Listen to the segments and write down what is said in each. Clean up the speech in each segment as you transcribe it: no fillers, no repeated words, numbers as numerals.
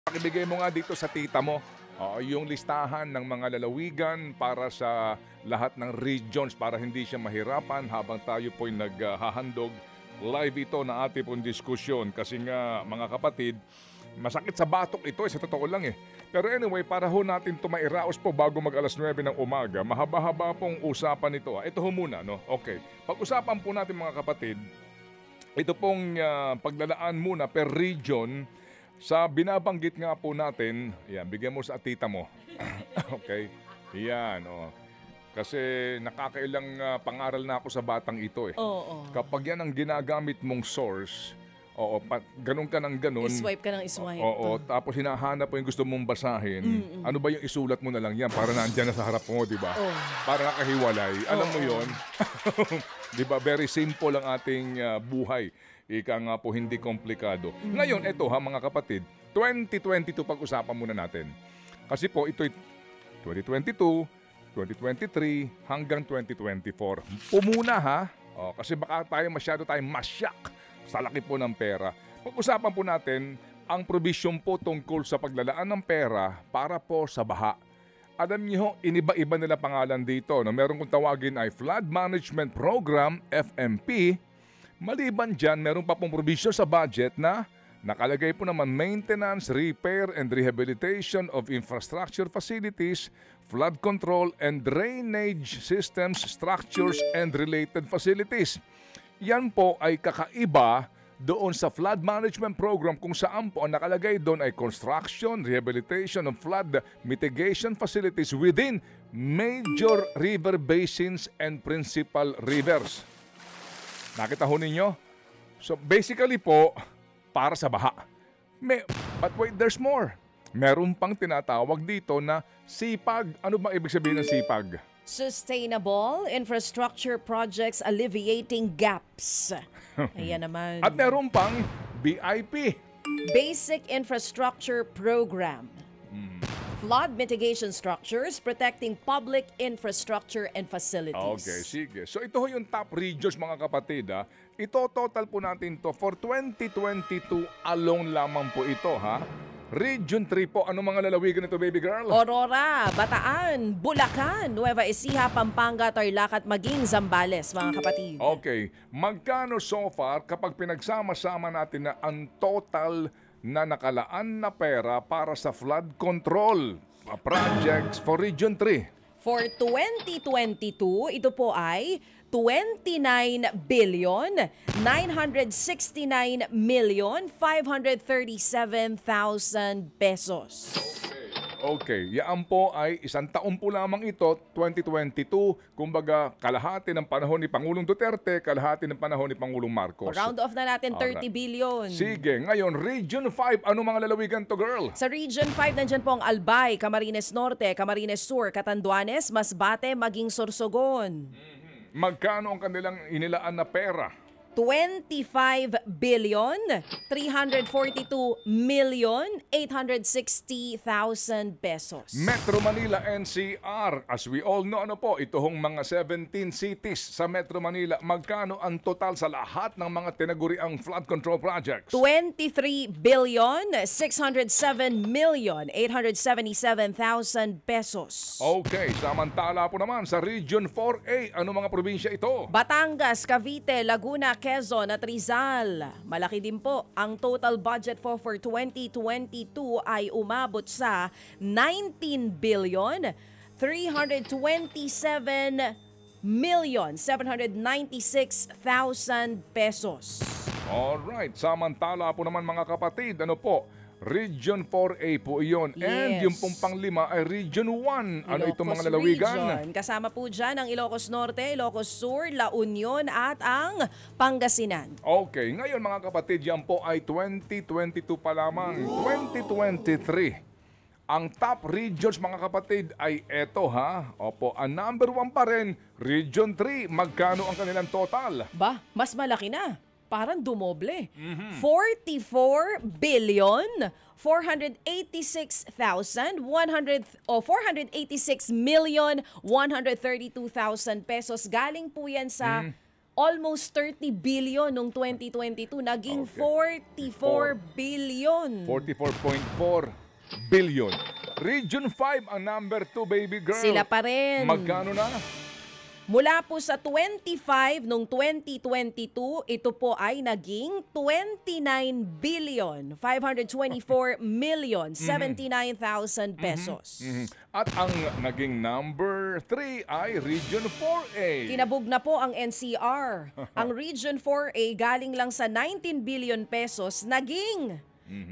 Pakibigay mo nga dito sa tita mo yung listahan ng mga lalawigan para sa lahat ng regions para hindi siya mahirapan habang tayo po'y naghahandog. Live ito na ating pong diskusyon kasi nga mga kapatid, masakit sa batok ito sa totoo lang eh. Pero anyway, para ho natin ito mairaos po bago mag alas 9 ng umaga, mahaba-haba pong usapan ito. Ito ho muna, no? Okay. Pag-usapan po natin mga kapatid, ito pong paglalaan muna per region sa binabanggit nga po natin. Yan, bigyan mo sa tita mo. Okay? Yan, oh. Kasi nakakailang pangaral na ako sa batang ito eh. Oo. Kapag yan ang ginagamit mong source, ganun ka ng ganun. Iswipe ka ng iswipe. Oo, tapos hinahanap mo yung gusto mong basahin. Ano ba yung isulat mo na lang yan para nandyan na sa harap mo, di ba? Para nakahiwalay. Alam mo yon. Di ba? Very simple ang ating buhay. Ika nga po, hindi komplikado. Ngayon, eto ha mga kapatid, 2022 pag-usapan muna natin. Kasi po, ito'y 2022, 2023 hanggang 2024. Pumuna ha, kasi baka masyado tayong masyak sa laki po ng pera. Pag-usapan po natin ang provision po tungkol sa paglalaan ng pera para po sa baha. Alam niyo, iniba-iba nila pangalan dito. No? Meron kong tawagin ay Flood Management Program, FMP. Maliban dyan, meron pa pong provision sa budget na nakalagay po naman maintenance, repair, and rehabilitation of infrastructure facilities, flood control, and drainage systems, structures, and related facilities. Yan po ay kakaiba doon sa flood management program kung saan po ang nakalagay doon ay construction, rehabilitation of flood mitigation facilities within major river basins and principal rivers. Nakita ho ninyo? So basically po, para sa baha. But wait, there's more. Meron pang tinatawag dito na SIPAG. Ano ba ibig sabihin ng SIPAG? Sustainable Infrastructure Projects Alleviating Gaps. Ayan naman. At meron pang BIP. Basic Infrastructure Program. Flood mitigation structures protecting public infrastructure and facilities. Okay, sige. So ito ho yung top regions mga kapatid. Ha? Ito total po natin to for 2022 alone lamang po ito ha. Region 3 po. Anong mga lalawigan ito, baby girl? Aurora, Bataan, Bulacan, Nueva Ecija, Pampanga, Tarlac at maging Zambales, mga kapatid. Okay. Magkano so far kapag pinagsama-sama natin na ang total na nakalaan na pera para sa flood control projects for Region 3? For 2022, ito po ay 29 billion 969 million 537,000 pesos. Okay, yan po ay isang taon po lamang ito, 2022. Kumbaga, kalahati ng panahon ni Pangulong Duterte, kalahati ng panahon ni Pangulong Marcos. Round off na natin, 30 billion. Sige, ngayon, Region 5, ano mga lalawigan to, girl? Sa Region 5, nandyan po ang Albay, Camarines Norte, Camarines Sur, Catanduanes, Masbate, maging Sorsogon. Magkano ang kanilang inilaan na pera? 25 billion 342 million 860,000 pesos. Metro Manila NCR. As we all know, ano po, ito hong mga 17 cities sa Metro Manila. Magkano ang total sa lahat ng mga tinaguriang flood control projects? 23 billion 607 million 877,000 pesos. Okay, samantala po naman sa Region 4A, ano mga probinsya ito? Batangas, Cavite, Laguna, Quezon at Rizal. Malaki din po. Ang total budget for 2022 ay umabot sa 19 billion 327 million 796,000 pesos. Alright, samantala po naman mga kapatid, ano po? Region 4A po iyon. Yes. And yung pong panglima ay Region 1. Ano itong mga Ilocos lalawigan? Region. Kasama po dyan ang Ilocos Norte, Ilocos Sur, La Union at ang Pangasinan. Okay, ngayon mga kapatid, yan po ay 2022 pa lamang. 2023. Ang top regions mga kapatid ay eto ha. Opo, ang number 1 pa rin, Region 3. Magkano ang kanilang total? Ba, mas malaki na. Parang dumoble. 44 billion 486,100 o 486 million 132,000 pesos. Galing po yan sa almost 30 billion noong 2022. Naging 44 billion. 44.4 billion. Region 5 ang number 2, baby girl. Sila pa rin. Magkano na? Mula po sa 25 noong 2022, ito po ay naging 29 billion 524 million 79,000 pesos. At ang naging number 3 ay Region 4A. Kinabog na po ang NCR. Ang Region 4A galing lang sa 19 billion pesos, naging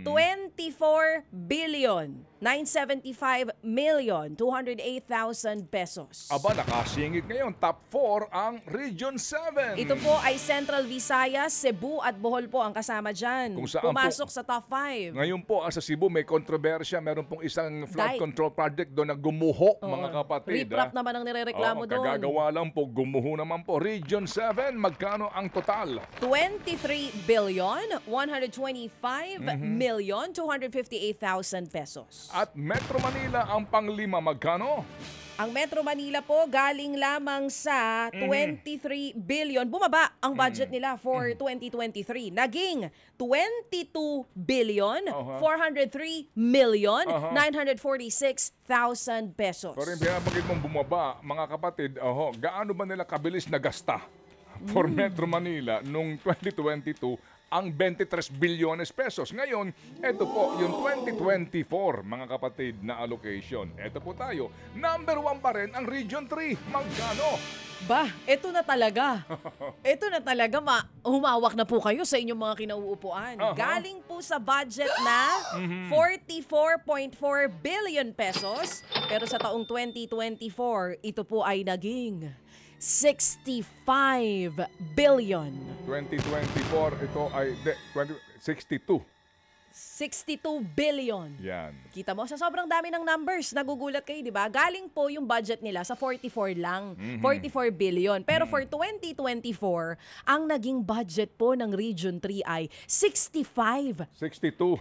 24 billion 975 million 208,000 pesos. Aba, nakasingit ngayon. Top 4 ang Region 7. Ito po ay Central Visayas, Cebu at Bohol po ang kasama dyan. Kung saan pumasok po, sa top 5. Ngayon po sa Cebu may kontrobersya. Meron pong isang flood control project doon na gumuho, mga kapatid. Riprap naman ang nirereklamo doon. Kagagawa lang po, gumuho naman po. Region 7, magkano ang total? 23 billion 125 million 258,000 pesos. At Metro Manila ang panglima, magkano? Ang Metro Manila po galing lamang sa 23 billion. Bumaba ang budget nila for 2023. Naging 22 billion 403 million 946,000 pesos. Pero yung pinapagid mong bumaba, mga kapatid, gaano ba nila kabilis na gasta for Metro Manila nung 2022 ang 23 bilyones pesos. Ngayon, ito po yung 2024, mga kapatid, na allocation. Ito po tayo. Number 1 pa rin ang Region 3. Magkano? Ba, ito na talaga. Ito na talaga, humawak na po kayo sa inyong mga kinauupuan. Galing po sa budget na 44.4 billion pesos. Pero sa taong 2024, ito po ay naging 65 billion. 2024, ito ay 62. 62 billion. Yan. Kita mo, sa sobrang dami ng numbers, nagugulat kayo, di ba? Galing po yung budget nila sa 44 lang. 44 billion. Pero for 2024, ang naging budget po ng Region 3 ay 62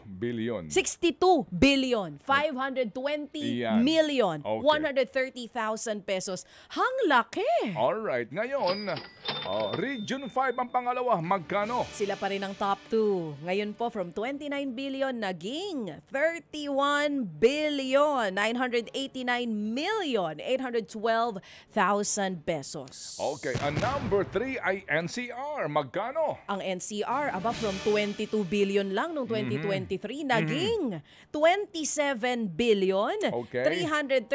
billion. 62 billion, 520 Yan. million, Okay. 130,000 pesos. Hang laki! Alright, ngayon, Region 5 ang pangalawa, magkano? Sila pa rin ang top 2. Ngayon po, from 29 billion, naging 31 billion, 989 million, 812,000 pesos. Okay, ang number 3 ay NCR. Magkano? Ang NCR, from 22 billion lang noong 2023, naging 27 billion, 336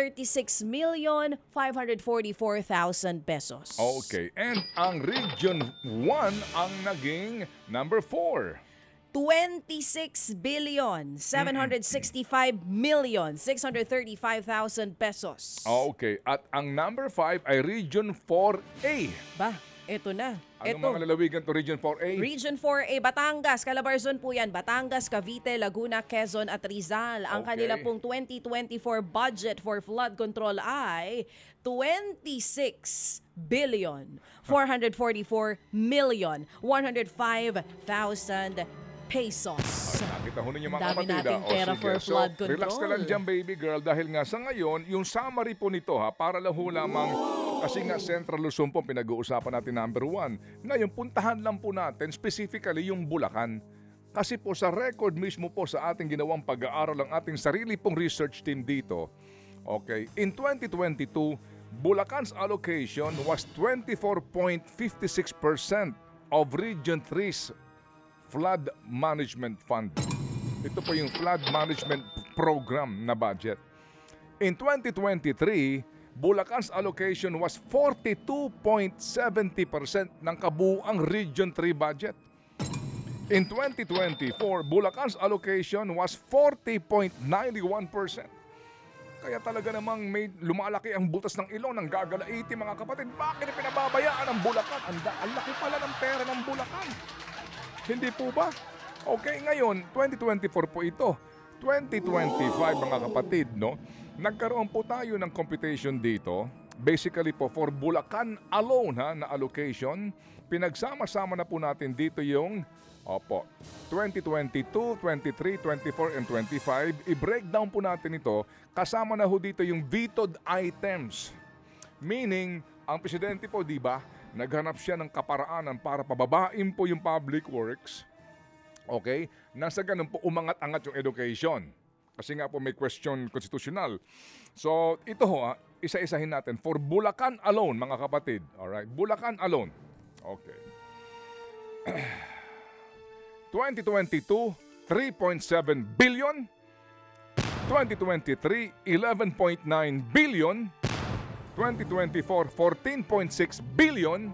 million, 544,000 pesos. Okay, and ang Region 1 ang naging number 4. 26 billion, 765 million, 635,000 pesos. Okay, at ang number 5 ay Region 4A. Ba, eto na. Anong mga lalawigan to Region 4A? Region 4A, Batangas, Calabarzon po yan. Batangas, Cavite, Laguna, Quezon at Rizal. Ang kanila pong 2024 budget for flood control ay 26 billion, 444 million, 105,000 pesos. Nakita ho ninyo mga Dami kapatid. nating pera for flood control. Relax ka lang dyan, baby girl, dahil nga sa ngayon, yung summary po nito para lang ho lamang, kasi nga Central Luzon po pinag-uusapan natin number 1. Ngayon, puntahan lang po natin specifically yung Bulacan. Kasi po sa record mismo po sa ating ginawang pag-aaral ang ating sarili pong research team dito. Okay, in 2022, Bulacan's allocation was 24.56% of Region 3's Flood Management Fund. Ito po yung Flood Management Program na budget. In 2023, Bulacan's allocation was 42.70% ng kabuuang Region 3 budget. In 2024, Bulacan's allocation was 40.91%. Kaya talaga namang may lumalaki ang butas ng ilong ng gagalaiti, mga kapatid. Bakit pinababayaan ang Bulacan? Ang laki pala ng pera ng Bulacan. Hindi po ba? Okay, ngayon, 2024 po ito. 2025, mga kapatid, no? Nagkaroon po tayo ng computation dito. Basically po, for Bulacan alone, na allocation, pinagsama-sama na po natin dito yung 2022, 23, 24, and 25. I-breakdown po natin ito. Kasama na ho dito yung vetoed items. Meaning, ang presidente po, di ba, naghanap siya ng kaparaanan para pababain po yung public works. Okay? Nasa ganun po, umangat-angat yung education. Kasi nga po may question constitutional. So, ito ho, isa-isahin natin. For Bulacan alone, mga kapatid. Alright? Bulacan alone. Okay. 2022, 3.7 billion. 2023, 11.9 billion. 2024, 14.6 billion.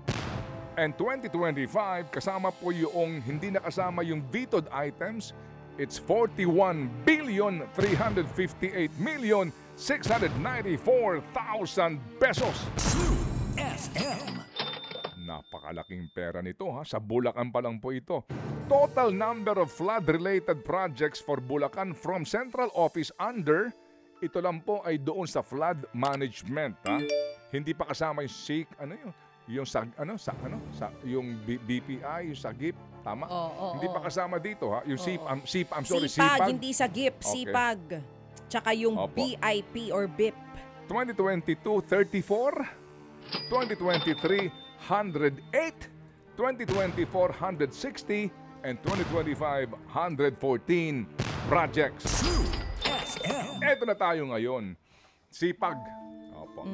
And 2025, kasama po yung hindi nakasama yung vetoed items, it's 41 billion 358 million 694,000 pesos. FM. Napakalaking pera nito ha. Sa Bulacan pa lang po ito. Total number of flood-related projects for Bulacan from central office under, ito lang po ay doon sa flood management ha. Hindi pa kasama yung SIC, yung BPI, yung SAGIP, tama? Hindi pa kasama dito ha. Yung SIPAG, SIPAG, hindi SAGIP, Okay. SIPAG. Tsaka yung Opo. BIP or BIP. 2022, 34. 2023, 108. 2024, 160. And 2025, 114 projects. Eto na tayo ngayon. SIPAG. Opo.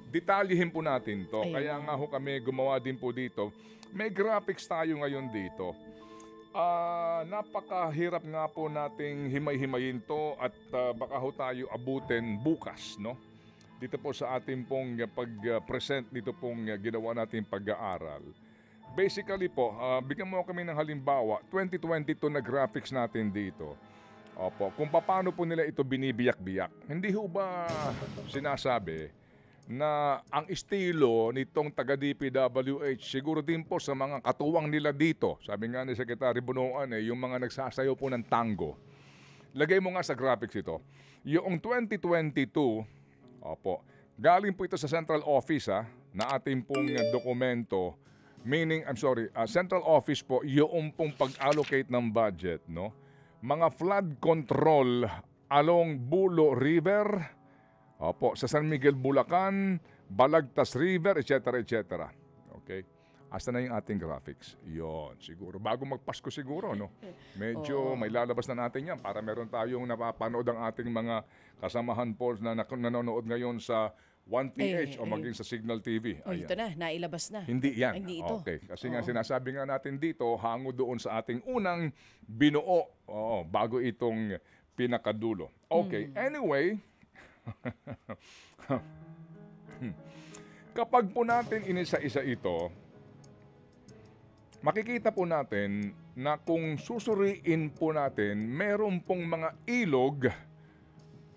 Detalyihin po natin to. Ayun. Kaya nga ho kami gumawa din po dito. May graphics tayo ngayon dito. Napakahirap nga po nating himay-himayin to at baka ho tayo abutin bukas, no? Dito po sa ating pong pag-present dito pong ginawa nating pag-aaral. Basically po, bigyan mo kami ng halimbawa, 2022 na graphics natin dito. Opo, kung paano po nila ito binibiyak-biyak. Hindi ho ba sinasabi na ang estilo nitong taga-DPWH siguro din po sa mga katuwang nila dito. Sabi nga ni Secretary Bunuan yung mga nagsasayaw po ng tango. Lagay mo nga sa graphics ito. Yung 2022, opo, galing po ito sa central office na ating pong dokumento. Meaning, central office po, yung pong pag-allocate ng budget, no? Mga flood control along Bulo River, opo, sa San Miguel, Bulacan, Balagtas River, etc. etc. Okay? Asa na yung ating graphics? Yon, siguro. Bago magpasko siguro, no? Medyo may lalabas na natin yan para meron tayong napapanood ang ating mga kasamahan po na nanonood ngayon sa 1PH o maging sa Signal TV. Oh, ito na, nailabas na. Hindi yan. Hindi ito. Okay. Kasi nga sinasabi nga natin dito, hango doon sa ating unang binuo bago itong pinakadulo. Okay. Anyway, kapag po natin inisa-isa ito, makikita po natin na kung susuriin po natin, meron pong mga ilog.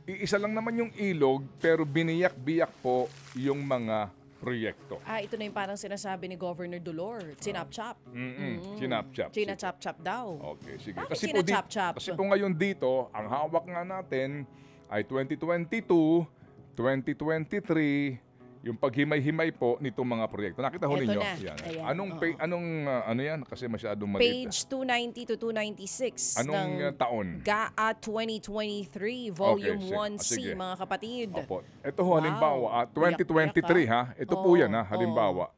Iisa lang naman yung ilog pero biniyak-biyak po yung mga proyekto. Ito na yung parang sinasabi ni Governor Dolor. Chinap-chap. Chinap-chap. Chinachap-chap daw. Okay, sige. Bakit Kasi chinachap-chap? kasi po ngayon dito, ang hawak nga natin ay 2022, 2023, yung paghimay-himay po nitong mga proyekto. Nakita ho Eto ninyo? na. Yan. Ayan, Ano yan? Kasi masyadong maliit. Page 290 to 296 Anong ng taon? GAA 2023, Volume Okay, 1C, sige. mga kapatid. Opo. Ito ho, Wow. halimbawa, Biyak-biyak, 2023 ha. Ito po yan ha, Oo. halimbawa.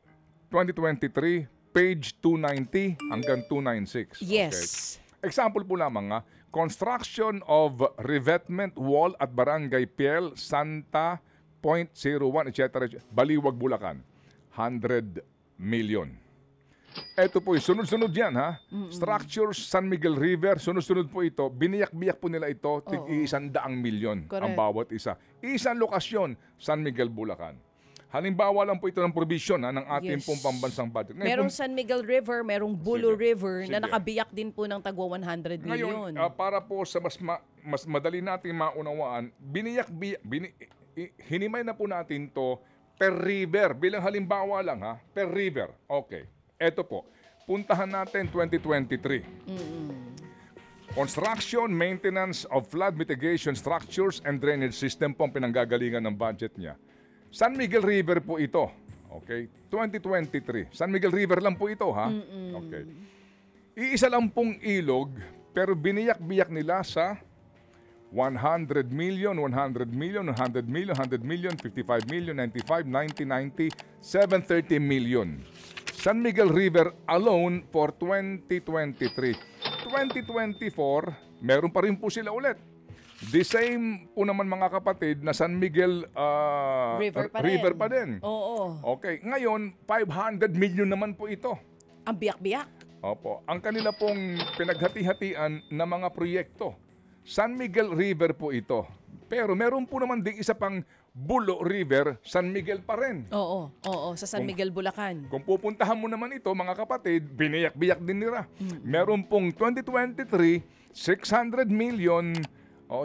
2023, page 290 hanggang 296. Yes. Okay. Example po lamang ha, construction of revetment wall at Barangay Piel, Santa Point 01, etc. Baliwag, Bulacan. 100 million. Ito po, sunod-sunod yan ha. Structures, San Miguel River, sunod-sunod po ito. Biniyak-biyak po nila ito, tig-100 milyon ang Correct. bawat isa. Isang lokasyon, San Miguel, Bulacan. Halimbawa lang po ito ng provision ng ating Yes. pong pambansang budget. Ngayon, Merong San Miguel River, merong Bulo Sige. River na Sige. nakabiyak din po ng tagwa 100 million. ngayon, para po sa mas madali nating maunawaan, hinimay na po natin to per river. Bilang halimbawa lang ha, per river. Okay. Eto po, puntahan natin 2023. Construction, maintenance of flood mitigation structures and drainage system po ang pinanggagalingan ng budget niya. San Miguel River po ito. Okay? 2023. San Miguel River lang po ito ha. Okay. Iisa lang pong ilog pero biniyak-biyak nila sa 100 million, 100 million, 100 million, 100 million, 55 million, 95, 90, 90, 730 million. San Miguel River alone for 2023. 2024, meron pa rin po sila ulit. The same po naman mga kapatid na San Miguel River pa din. Oo. Okay, ngayon 500 million naman po ito. Ang biyak-biyak. Opo, ang kanila pong pinaghati-hatian na mga proyekto. San Miguel River po ito. Pero meron po naman ding isa pang Bulo River, San Miguel pa rin. Oo, sa San Miguel, Bulacan. Kung pupuntahan mo naman ito, mga kapatid, biniyak-biyak din nila. Meron pong 2023, 600 million,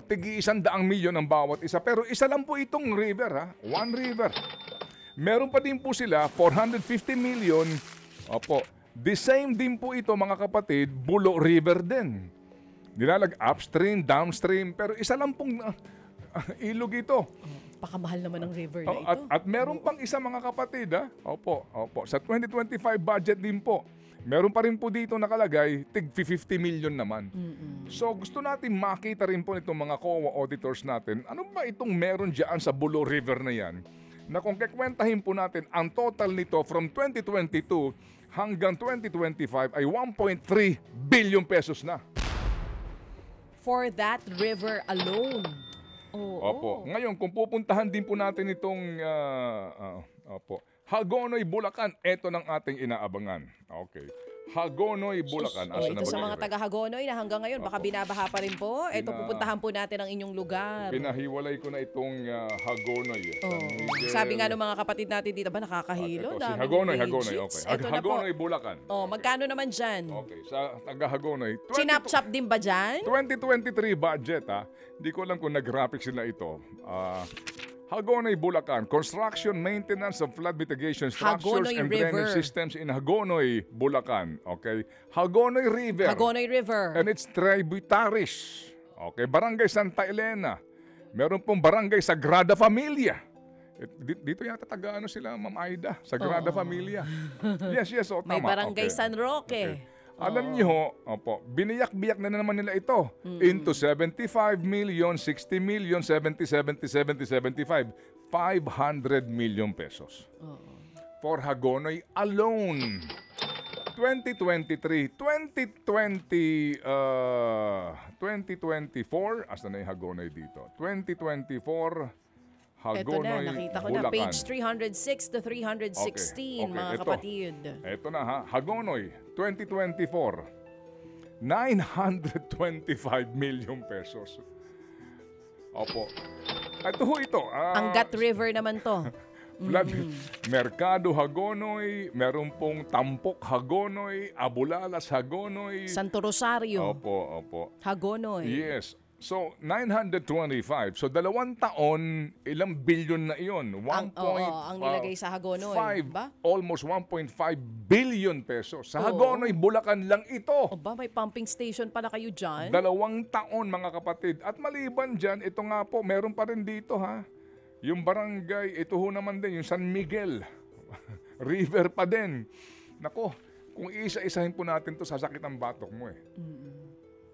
tig-100 milyon ang bawat isa. Pero isa lang po itong river, ha? One river. Meron pa din po sila, 450 million. Opo, the same din po ito, mga kapatid, Bulo River din. Nilalag upstream, downstream, pero isa lang pong ilog ito. Pakamahal naman ng river na ito. At meron pang isa mga kapatid, ha? Opo. Sa 2025 budget din po, meron pa rin po dito nakalagay, tig 50 million naman. So gusto natin makita rin po itong mga COA auditors natin, ano ba itong meron dyan sa Bulo River na yan? Na kung kikwentahin po natin, ang total nito from 2022 hanggang 2025 ay 1.3 billion pesos na. For that river alone. Opo. Ngayon, kung pupuntahan din po natin itong Hagonoy, Bulacan, ito ng ating inaabangan. Okay. Hagonoy, Bulacan. Ito sa mga taga-Hagonoy na hanggang ngayon baka binabaha pa rin po. Ito pupuntahan po natin ang inyong lugar. Pinahiwalay ko na itong Hagonoy. Sabi nga ng mga kapatid natin dito, ba nakakahilo? Si Hagonoy, okay. Hagonoy, Bulacan. Magkano naman dyan? Okay, sa taga-Hagonoy. Chinap-chap din ba dyan? 2023 budget, ha? Hindi ko alam kung nag-graphics sila ito. Hagonoy, Bulacan. Construction, maintenance of flood mitigation structures and drainage systems in Hagonoy, Bulacan. Okay? Hagonoy River. Hagonoy River. And its tributaries. Okay? Barangay Santa Elena. Meron pong Barangay Sagrada Familia. Dito yata taga-ano sila, Ma'am Aida. Sagrada Familia. Yes, tama. May Barangay San Roque. Okay. Alam niyo, biniyak-biyak na naman nila ito into 75 million, 60 million, 70, 70, 70, 75. 500 million pesos. For Hagonoy alone. 2023, 2024, asa na yung Hagonoy dito? 2024, Hagonoy, ito na, nakita ko Bulacan. na. Page 306 to 316, Okay, mga kapatid. Ito na ha, Hagonoy, 2024, 925 million pesos. Opo. Ito. Angat River naman to. Flood, Mercado Hagonoy, meron pong Tampok Hagonoy, Abulalas Hagonoy. Santo Rosario. Opo. Hagonoy. Yes. So, 925. So, 2 taon, ilang billion na iyon? Ang nilagay sa Hagonoy, ba? Almost 1.5 billion pesos. Sa Hagonoy, Bulacan lang ito. May pumping station pala kayo dyan? 2 taon, mga kapatid. At maliban dyan, ito nga po, meron pa rin dito, ha? Yung barangay, ito ho naman din, yung San Miguel. River pa din. Nako, kung isa-isahin po natin to, sasakit ang batok mo eh.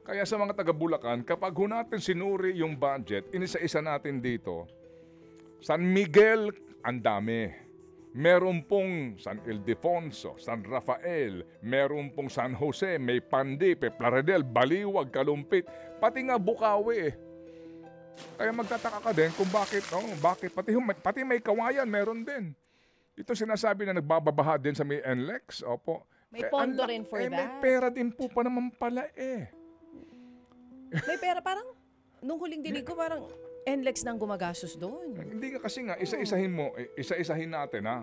Kaya sa mga taga-Bulacan, kapag ho natin sinuri yung budget, inisa-isa natin dito, San Miguel, ang dami. Meron pong San Ildefonso, San Rafael, meron pong San Jose, may Pandi, Plaridel, Baliwag, Kalumpit, pati nga Bukawi eh. Kaya magtataka ka din kung bakit, pati may Kawayan, meron din. Ito sinasabi na nagbababaha din sa may NLEX, opo. May pondo rin for that. May pera din po pa naman pala eh. May pera, parang, nung huling dinig ko, parang NLEX nang gumagastos doon. Hindi ka kasi nga, isa-isahin natin ha.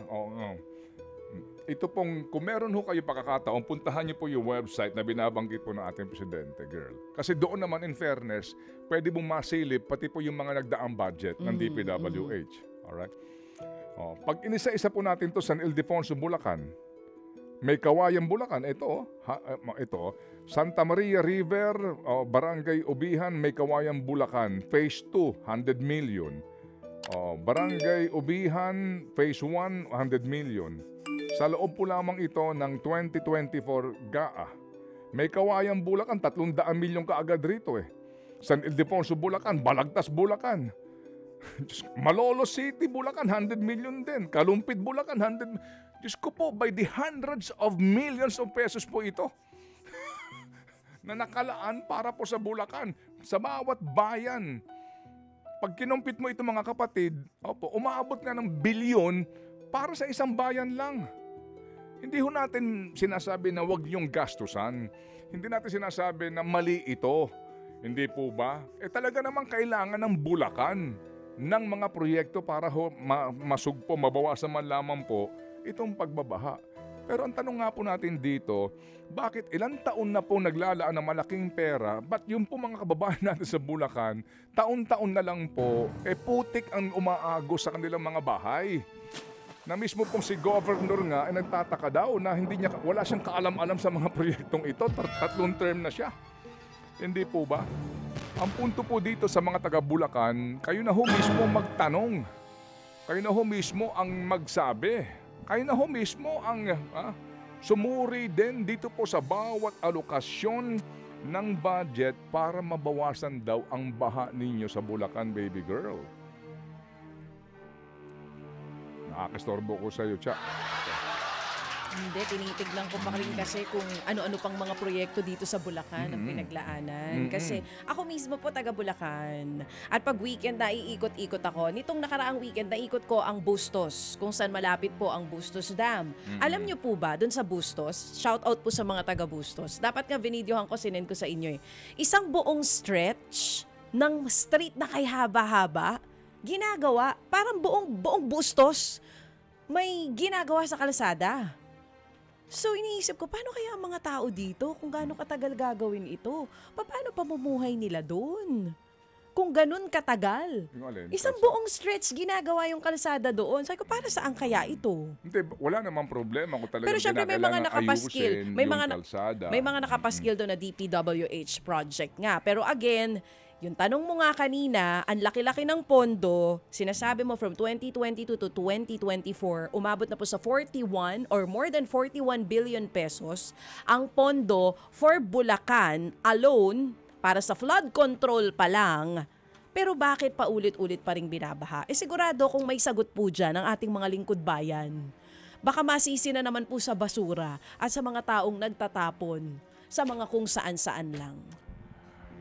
Ito pong, kung meron ho kayo pakakataon, puntahan niyo po yung website na binabanggit po ng ating presidente, girl. Kasi doon naman, in fairness, pwede mong masilip, pati po yung mga nagdaang budget ng DPWH. Alright? Pag inisa-isa po natin to San Ildefonso, Bulacan, may Kawayan, Bulacan, ito, Santa Maria River, Barangay Ubihan, may Kawayan, Bulacan, Phase 2, 100 million. Barangay Ubihan, Phase 1, 100 million. Sa loob po lamang ito ng 2024 GAA. May Kawayan, Bulacan, 300 milyon kaagad rito eh. San Ildefonso, Bulacan. Balagtas, Bulacan. Malolos City, Bulacan, 100 million din. Kalumpit, Bulacan, 100 million. Diyos ko po, by the hundreds of millions of pesos po ito na nakalaan para po sa Bulacan, sa bawat bayan. Pag kinumpit mo ito mga kapatid, umaabot nga ng bilyon para sa isang bayan lang. Hindi ho natin sinasabi na wag yung gastusan. Hindi natin sinasabi na mali ito. Hindi po ba? Talaga naman kailangan ng Bulacan ng mga proyekto para masugpo, mabawasan man lamang po itong pagbabaha. Pero ang tanong nga po natin dito, bakit ilang taon na po naglalaan ng malaking pera, ba't yung po mga kababayan natin sa Bulacan, taon-taon na lang po, putik ang umaagos sa kanilang mga bahay? Na mismo pong si Governor nga ay nagtataka daw na wala siyang kaalam-alam sa mga proyektong ito, tatlong term na siya. Hindi po ba? Ang punto po dito sa mga taga Bulacan, kayo na ho mismo magtanong. Kayo na ho mismo ang magsabi. Kayo na ho mismo ang sumuri din dito po sa bawat alokasyon ng budget para mabawasan daw ang baha ninyo sa Bulacan, baby girl. Nakakastorbo ko sa iyo, Cha. Hindi, tinitignan ko pa rin kasi kung ano-ano pang mga proyekto dito sa Bulacan ang pinaglaanan. Kasi ako mismo po taga Bulacan. At pag weekend na iikot-ikot ako, nitong nakaraang weekend naikot ko ang Bustos, kung saan malapit po ang Bustos Dam. Alam niyo po ba, dun sa Bustos, shout out po sa mga taga Bustos, dapat nga binidyohan ko, sinend ko sa inyo isang buong stretch ng street na kay haba-haba, ginagawa, parang buong Bustos, may ginagawa sa kalsada. So iniisip ko, paano kaya ang mga tao dito kung gaano katagal gagawin ito? Paano pamumuhay nila doon? Kung ganun katagal. Isang buong stretch ginagawa yung kalsada doon. Sabi ko, para saan kaya ito? Hindi, wala namang problema kung talagang pero syempre may mga nakapaskil. Kalsada. May mga nakapaskil doon na DPWH project nga. Pero again, yung tanong mo nga kanina, ang laki-laki ng pondo, sinasabi mo from 2022 to 2024, umabot na po sa 41 or more than 41 billion pesos ang pondo for Bulacan alone para sa flood control pa lang. Pero bakit pa ulit-ulit pa ring binabaha? Sigurado kung may sagot po dyan ang ating mga lingkod bayan. Baka masisi na naman po sa basura at sa mga taong nagtatapon sa mga kung saan-saan lang.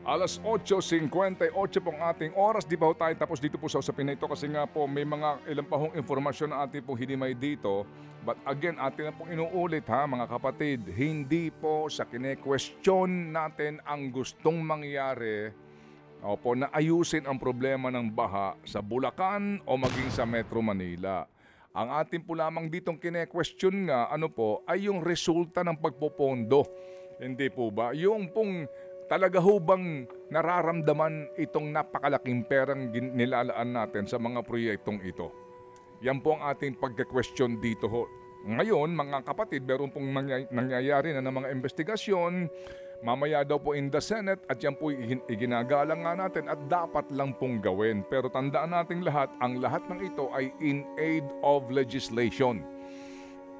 Alas 8:58 pong ating oras. Di ba ho tayo tapos dito po sa usapin na ito kasi nga po may mga ilang pa hong informasyon na ating pong hinimay dito. But again, atin na pong inuulit mga kapatid, hindi po sa kine-question natin ang gustong mangyari na ayusin ang problema ng baha sa Bulacan o maging sa Metro Manila. Ang atin po lamang ditong kine-question nga ay yung resulta ng pagpopondo. Hindi po ba? Yung pong talaga ho bang nararamdaman itong napakalaking perang nilalaan natin sa mga proyektong ito? Yan po ang ating pagka-question dito ho. Ngayon, mga kapatid, meron pong nangyayari na ng mga investigasyon. Mamaya daw po in the Senate at yan po iginagalang nga natin at dapat lang pong gawin. Pero tandaan natin lahat, ang lahat ng ito ay in aid of legislation.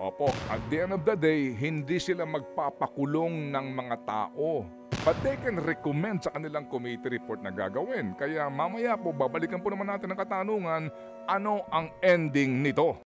Opo, at the end of the day, hindi sila magpapakulong ng mga tao. But they can recommend sa kanilang committee report na gagawin. Kaya mamaya po, babalikan po naman natin ang katanungan, ano ang ending nito?